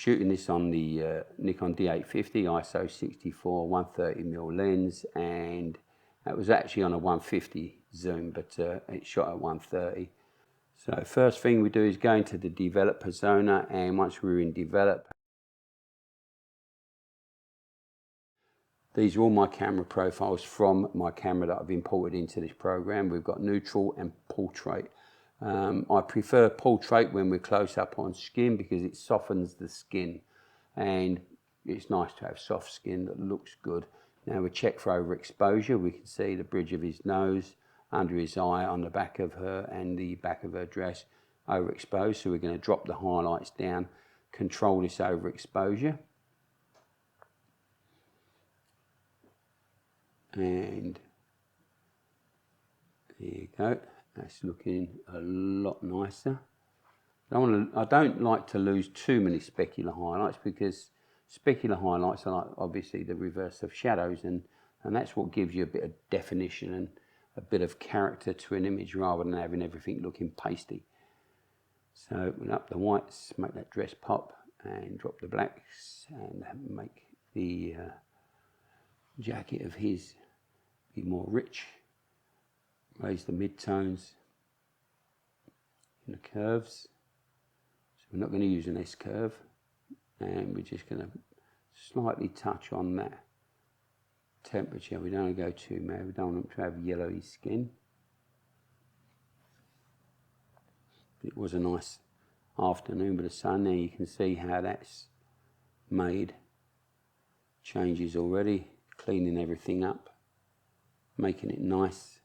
shooting this on the Nikon D850 ISO 64 130mm lens, and that was actually on a 150 zoom, but it shot at 130. So first thing we do is go into the develop persona, and once we're in develop, these are all my camera profiles from my camera that I've imported into this program. We've got neutral and portrait. I prefer portrait when we're close up on skin because it softens the skin, and it's nice to have soft skin that looks good. Now we check for overexposure. We can see the bridge of his nose, under his eye, on the back of her and the back of her dress overexposed. So we're going to drop the highlights down, control this overexposure. And there you go, that's looking a lot nicer. I don't like to lose too many specular highlights, because specular highlights are like obviously the reverse of shadows, and that's what gives you a bit of definition and a bit of character to an image rather than having everything looking pasty. So we'll up the whites, make that dress pop, and drop the blacks, and make the jacket of his be more rich. Raise the mid-tones in the curves. So we're not going to use an S-curve, and we're just going to slightly touch on that temperature. We don't want to go too mad. We don't want them to have yellowy skin. It was a nice afternoon with the sun. There you can see how that's made changes already, cleaning everything up, making it nice.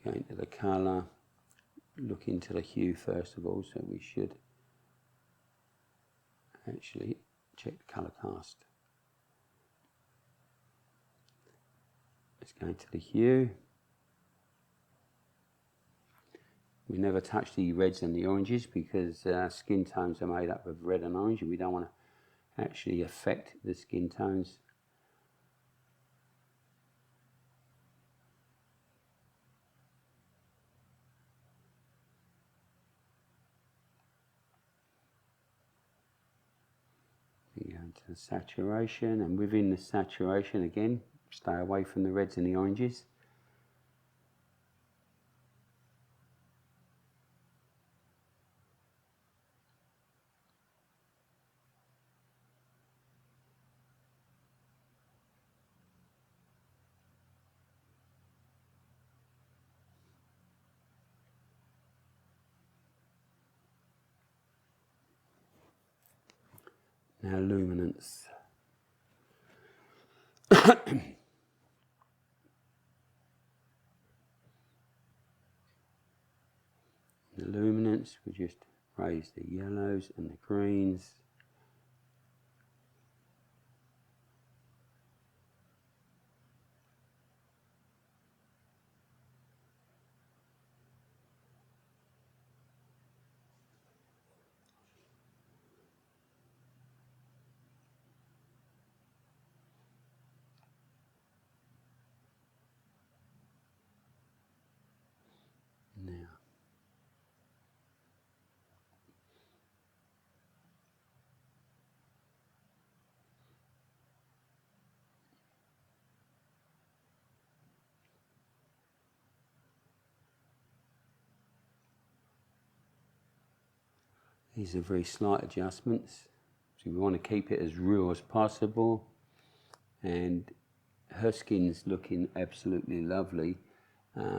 Go into the colour, look into the hue first of all, so we should actually check the colour cast. Let's go into the hue. We never touch the reds and the oranges because skin tones are made up of red and orange, and we don't want to actually affect the skin tones. We go into the saturation, and within the saturation again, stay away from the reds and the oranges. Now luminance. The luminance, we just raise the yellows and the greens. Now, these are very slight adjustments, so we want to keep it as real as possible. And her skin's looking absolutely lovely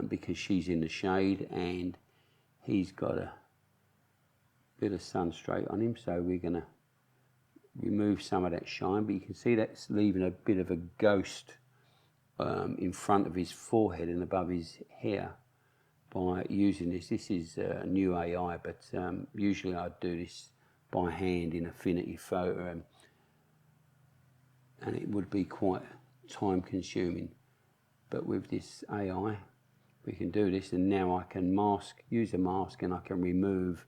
because she's in the shade and he's got a bit of sun straight on him, so we're going to remove some of that shine, but you can see that's leaving a bit of a ghost in front of his forehead and above his hair by using this. This is a new AI, but usually I'd do this by hand in Affinity Photo, and it would be quite time consuming. But with this AI we can do this, and now I can use a mask, and I can remove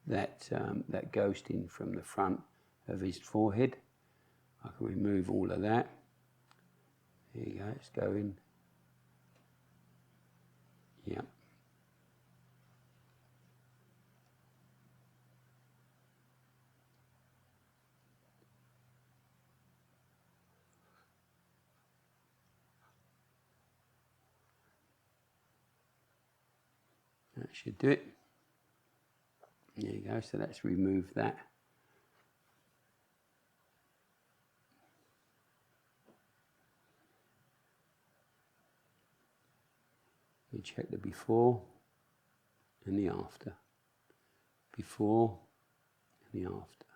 that that ghosting from the front of his forehead. I can remove all of that. There you go, let's go in. Yeah. That should do it. There you go, so let's remove that. We check the before and the after. Before and the after.